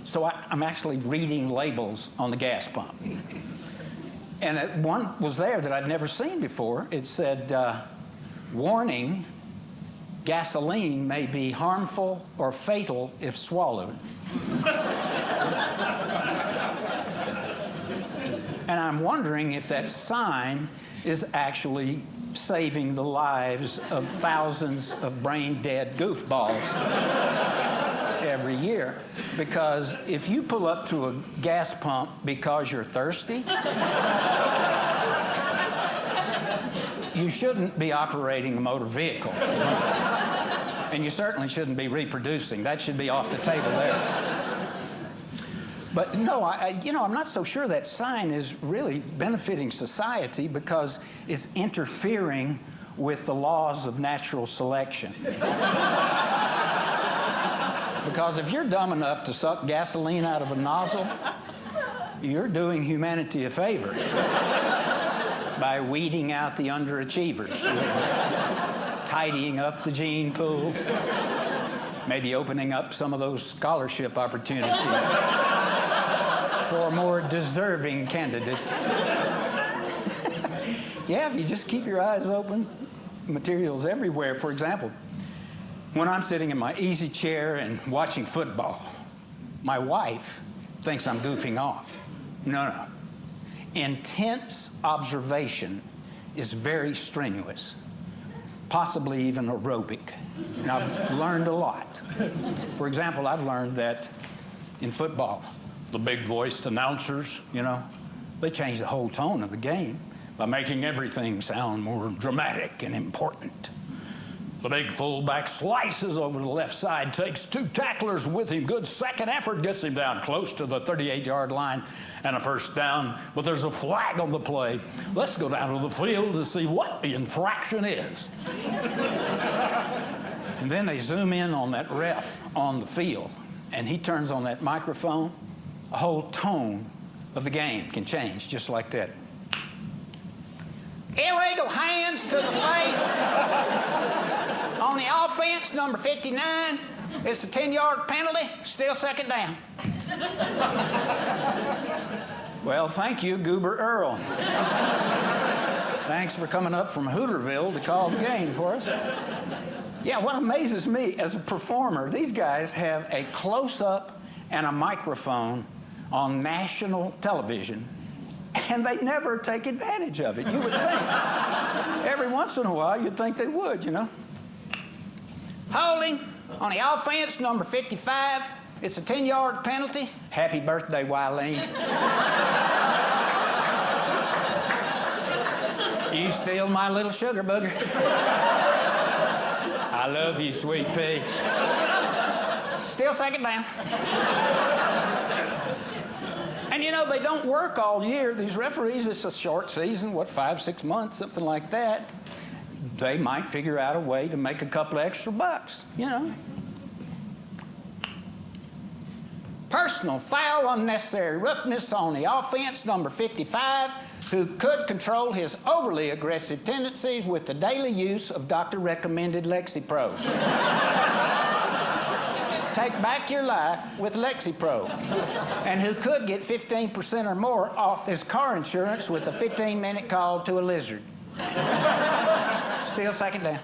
So I'm actually reading labels on the gas pump. And one was there that I'd never seen before. It said, warning, gasoline may be harmful or fatal if swallowed. And I'm wondering if that sign is actually saving the lives of thousands of brain-dead goofballs every year. Because if you pull up to a gas pump because you're thirsty, you shouldn't be operating a motor vehicle. And you certainly shouldn't be reproducing. That should be off the table there. But no, I'm not so sure that sign is really benefiting society because it's interfering with the laws of natural selection. Because if you're dumb enough to suck gasoline out of a nozzle, you're doing humanity a favor by weeding out the underachievers, tidying up the gene pool, maybe opening up some of those scholarship opportunities for more deserving candidates. Yeah, if you just keep your eyes open, materials everywhere. For example, when I'm sitting in my easy chair and watching football, my wife thinks I'm goofing off. No. Intense observation is very strenuous, possibly even aerobic. And I've learned a lot. For example, I've learned that in football, the big-voiced announcers, they change the whole tone of the game by making everything sound more dramatic and important. The big fullback slices over the left side, takes two tacklers with him, good second effort, gets him down close to the 38-yard line and a first down, but there's a flag on the play. Let's go down to the field to see what the infraction is. And then they zoom in on that ref on the field, and he turns on that microphone. The whole tone of the game can change just like that. Illegal hands to the face on the offense, number 59. It's a 10-yard penalty, still second down. Well, thank you, Goober Earl. Thanks for coming up from Hooterville to call the game for us. Yeah, what amazes me as a performer, these guys have a close-up and a microphone on national television, and they never take advantage of it. You would think. Every once in a while, you'd think they would, Holding on the offense, number 55. It's a 10-yard penalty. Happy birthday, Wileen. You steal my little sugar booger. I love you, sweet pea. Still second down. And they don't work all year. These referees, it's a short season, 5-6 months, something like that. They might figure out a way to make a couple of extra bucks, Personal foul, unnecessary roughness on the offense, number 55, who could control his overly aggressive tendencies with the daily use of doctor-recommended Lexapro. Take back your life with Lexapro, and who could get 15% or more off his car insurance with a 15-minute call to a lizard. Still second down.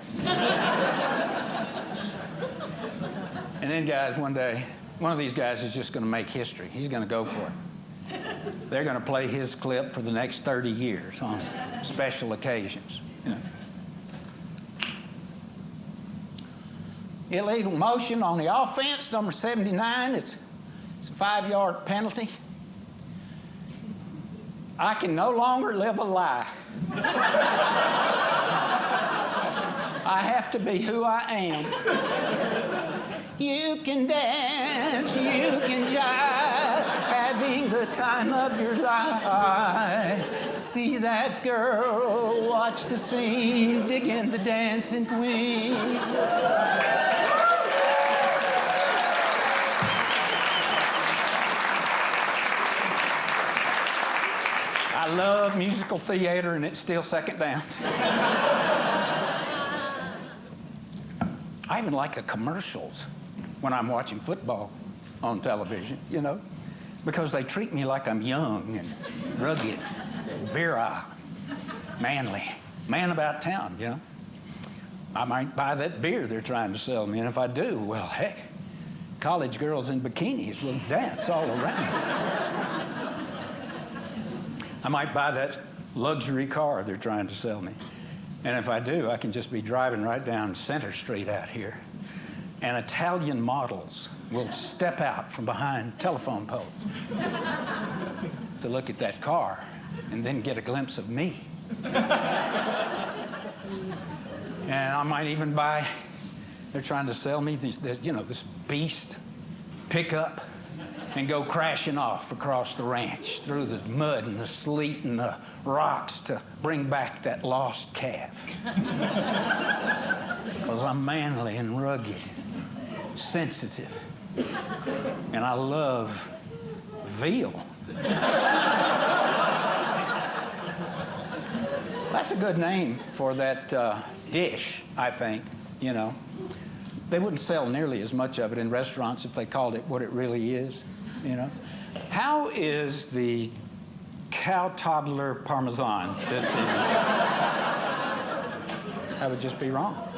And then, guys, one day, one of these guys is just going to make history. He's going to go for it. They're going to play his clip for the next 30 years on special occasions. Illegal motion on the offense, number 79. It's a 5-yard penalty. I can no longer live a lie. I have to be who I am. You can dance, you can jive, having the time of your life. See that girl, watch the scene, dig in the dancing queen. I love musical theater, and it's still second down. I even like the commercials when I'm watching football on television, you know, because they treat me like I'm young and rugged, virile, manly, man about town, you know. I might buy that beer they're trying to sell me, and if I do, well, heck, college girls in bikinis will dance all around. I might buy that luxury car they're trying to sell me. And if I do, I can just be driving right down Center Street out here, and Italian models will step out from behind telephone poles to look at that car and then get a glimpse of me. And I might even buy, they're trying to sell me these, you know, this beast pickup and go crashing off across the ranch through the mud and the sleet and the rocks to bring back that lost calf. Because I'm manly and rugged, sensitive, and I love veal. That's a good name for that dish, I think, you know. They wouldn't sell nearly as much of it in restaurants if they called it what it really is, you know. How is the cow toddler parmesan this evening? That would just be wrong.